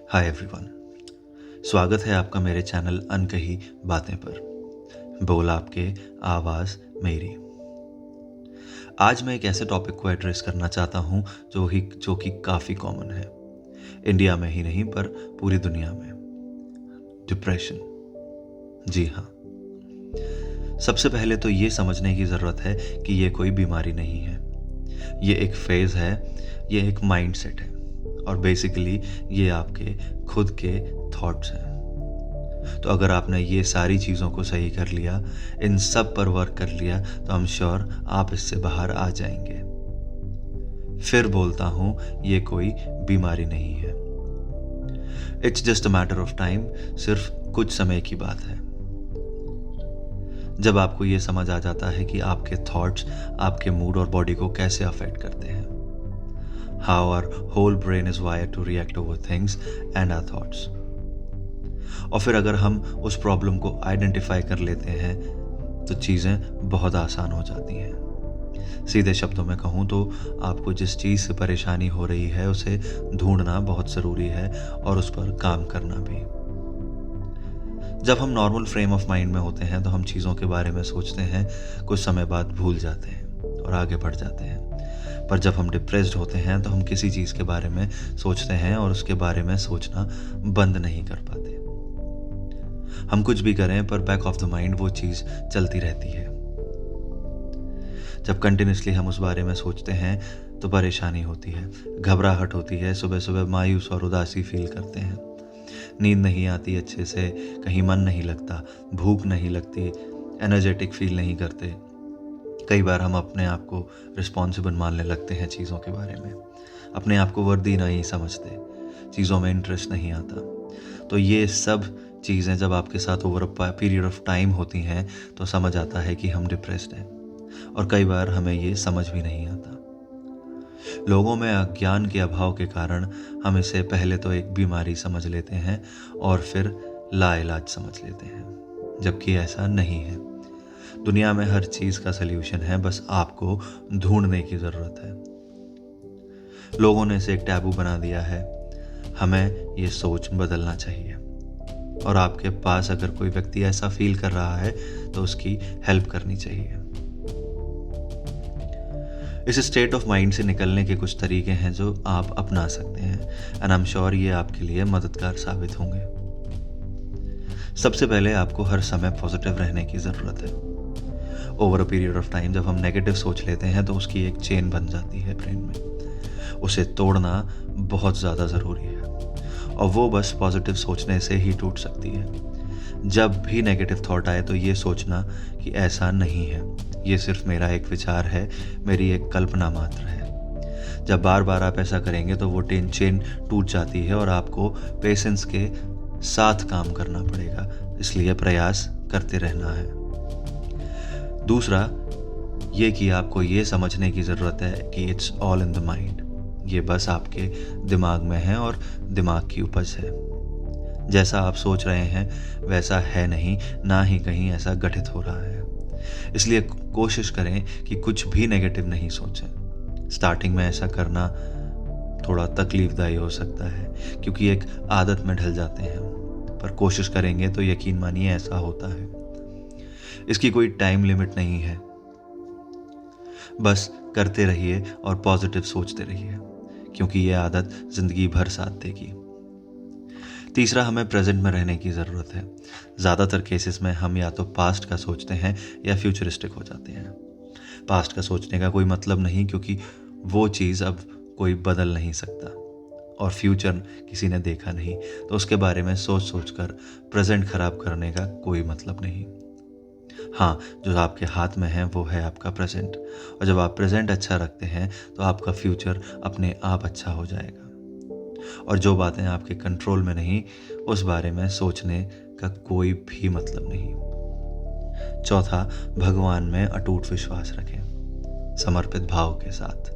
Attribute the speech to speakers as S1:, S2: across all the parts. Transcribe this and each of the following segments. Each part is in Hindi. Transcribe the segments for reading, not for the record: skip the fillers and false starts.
S1: Hi everyone. स्वागत है आपका मेरे चैनल अनकही बातें पर। बोल आपके, आवाज़ मेरी। आज मैं एक ऐसे टॉपिक को एड्रेस करना चाहता हूँ जो कि काफ़ी कॉमन है, इंडिया में ही नहीं पर पूरी दुनिया में। डिप्रेशन। जी हाँ, सबसे पहले तो ये समझने की ज़रूरत है कि ये कोई बीमारी नहीं है। ये एक फेज़ है, ये एक माइंडसेट है और बेसिकली ये आपके खुद के थॉट्स हैं। तो अगर आपने ये सारी चीज़ों को सही कर लिया, इन सब पर वर्क कर लिया, तो आई एम श्योर आप इससे बाहर आ जाएंगे। फिर बोलता हूँ, ये कोई बीमारी नहीं है। It's just a matter of time, सिर्फ कुछ समय की बात है। जब आपको ये समझ आ जाता है कि आपके थॉट्स आपके मूड और बॉडी को कैसे अफेक्ट करते हैं, how our whole brain is wired to react over things and our thoughts, और फिर अगर हम उस प्रॉब्लम को आइडेंटिफाई कर लेते हैं तो चीज़ें बहुत आसान हो जाती हैं। सीधे शब्दों में कहूँ तो आपको जिस चीज़ से परेशानी हो रही है उसे ढूंढना बहुत ज़रूरी है और उस पर काम करना भी। जब हम नॉर्मल फ्रेम ऑफ माइंड में होते हैं तो हम चीज़ों के बारे में सोचते हैं, कुछ समय बाद भूल जाते हैं और आगे बढ़ जाते हैं। पर जब हम डिप्रेस्ड होते हैं तो हम किसी चीज़ के बारे में सोचते हैं और उसके बारे में सोचना बंद नहीं कर पाते। हम कुछ भी करें पर बैक ऑफ द माइंड वो चीज़ चलती रहती है। जब कंटिन्यूसली हम उस बारे में सोचते हैं तो परेशानी होती है, घबराहट होती है, सुबह सुबह मायूस और उदासी फील करते हैं, नींद नहीं आती अच्छे से, कहीं मन नहीं लगता, भूख नहीं लगती, एनर्जेटिक फील नहीं करते। कई बार हम अपने आप को रिस्पॉन्सिबल मानने लगते हैं चीज़ों के बारे में, अपने आप को वर्दी नहीं समझते, चीज़ों में इंटरेस्ट नहीं आता। तो ये सब चीज़ें जब आपके साथ over a period of time होती हैं तो समझ आता है कि हम डिप्रेस्ड हैं, और कई बार हमें ये समझ भी नहीं आता। लोगों में अज्ञान के अभाव के कारण हम इसे पहले तो एक बीमारी समझ लेते हैं और फिर लाइलाज समझ लेते हैं, जबकि ऐसा नहीं है। दुनिया में हर चीज़ का सल्यूशन है, बस आपको ढूंढने की ज़रूरत है। लोगों ने इसे एक टैबू बना दिया है। हमें ये सोच बदलना चाहिए, और आपके पास अगर कोई व्यक्ति ऐसा फील कर रहा है तो उसकी हेल्प करनी चाहिए। इस स्टेट ऑफ माइंड से निकलने के कुछ तरीके हैं जो आप अपना सकते हैं, एंड आई एम श्योर ये आपके लिए मददगार साबित होंगे। सबसे पहले आपको हर समय पॉजिटिव रहने की ज़रूरत है। Over a period of time जब हम नेगेटिव सोच लेते हैं तो उसकी एक चेन बन जाती है ब्रेन में। उसे तोड़ना बहुत ज़्यादा ज़रूरी है, और वो बस पॉजिटिव सोचने से ही टूट सकती है। जब भी नेगेटिव थॉट आए तो ये सोचना कि ऐसा नहीं है, ये सिर्फ मेरा एक विचार है, मेरी एक कल्पना मात्र है। जब बार बार आप ऐसा करेंगे तो वो चेन टूट जाती है और आपको पेशेंस के साथ काम करना पड़ेगा, इसलिए प्रयास करते रहना है। दूसरा ये कि आपको ये समझने की ज़रूरत है कि it's all in the mind. ये बस आपके दिमाग में है और दिमाग की उपज है। जैसा आप सोच रहे हैं वैसा है नहीं, ना ही कहीं ऐसा घटित हो रहा है। इसलिए कोशिश करें कि कुछ भी नेगेटिव नहीं सोचें। स्टार्टिंग में ऐसा करना थोड़ा तकलीफदायी हो सकता है क्योंकि एक आदत में ढल जाते हैं, पर कोशिश करेंगे तो यकीन मानिए ऐसा होता है। इसकी कोई टाइम लिमिट नहीं है, बस करते रहिए और पॉजिटिव सोचते रहिए, क्योंकि ये आदत जिंदगी भर साथ देगी। तीसरा, हमें प्रेजेंट में रहने की ज़रूरत है। ज़्यादातर केसेस में हम या तो पास्ट का सोचते हैं या फ्यूचरिस्टिक हो जाते हैं। पास्ट का सोचने का कोई मतलब नहीं, क्योंकि वो चीज़ अब कोई बदल नहीं सकता, और फ्यूचर किसी ने देखा नहीं, तो उसके बारे में सोच सोच कर प्रेजेंट खराब करने का कोई मतलब नहीं। हाँ, जो आपके हाथ में है वो है आपका प्रेजेंट, और जब आप प्रेजेंट अच्छा रखते हैं तो आपका फ्यूचर अपने आप अच्छा हो जाएगा। और जो बातें आपके कंट्रोल में नहीं, उस बारे में सोचने का कोई भी मतलब नहीं। चौथा, भगवान में अटूट विश्वास रखें, समर्पित भाव के साथ।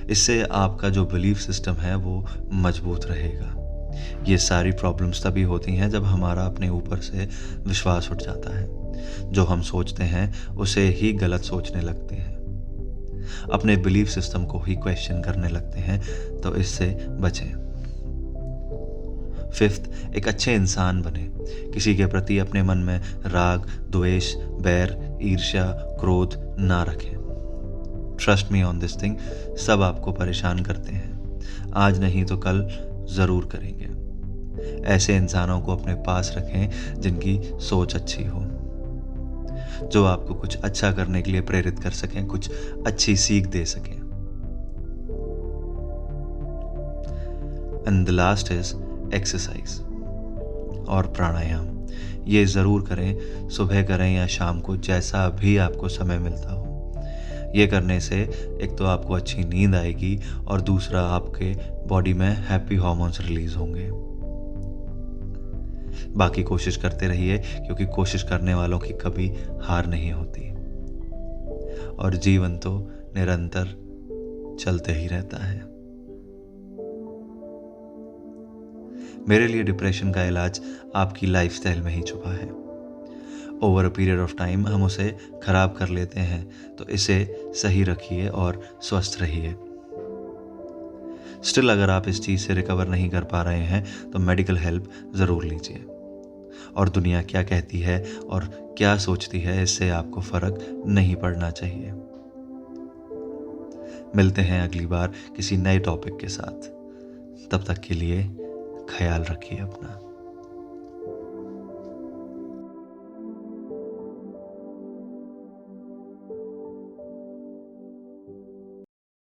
S1: इससे आपका जो बिलीफ सिस्टम है वो मजबूत रहेगा। ये सारी प्रॉब्लम्स तभी होती हैं जब हमारा अपने ऊपर से विश्वास उठ जाता है। जो हम सोचते हैं उसे ही गलत सोचने लगते हैं, अपने बिलीफ सिस्टम को ही क्वेश्चन करने लगते हैं, तो इससे बचें। फिफ्थ, एक अच्छे इंसान बने। किसी के प्रति अपने मन में राग, द्वेष, बैर, ईर्ष्या, क्रोध ना रखें। Trust me on this thing, सब आपको परेशान करते हैं। आज नहीं तो कल ज़रूर करेंगे। ऐसे इंसानों को अपने पास रखें जिनकी सोच अच्छी हो, जो आपको कुछ अच्छा करने के लिए प्रेरित कर सकें, कुछ अच्छी सीख दे सकें। And the last is exercise और प्राणायाम। ये ज़रूर करें, सुबह करें या शाम को, जैसा भी आपको समय मिलता हो। ये करने से एक तो आपको अच्छी नींद आएगी और दूसरा आपके बॉडी में हैप्पी हार्मोन्स रिलीज होंगे। बाकी कोशिश करते रहिए, क्योंकि कोशिश करने वालों की कभी हार नहीं होती और जीवन तो निरंतर चलते ही रहता है। मेरे लिए डिप्रेशन का इलाज आपकी लाइफस्टाइल में ही छुपा है। Over a period of time हम उसे खराब कर लेते हैं, तो इसे सही रखिए और स्वस्थ रहिए। स्टिल अगर आप इस चीज़ से रिकवर नहीं कर पा रहे हैं तो मेडिकल हेल्प ज़रूर लीजिए। और दुनिया क्या कहती है और क्या सोचती है, इससे आपको फर्क नहीं पड़ना चाहिए। मिलते हैं अगली बार किसी नए टॉपिक के साथ। तब तक के लिए ख्याल रखिए अपना।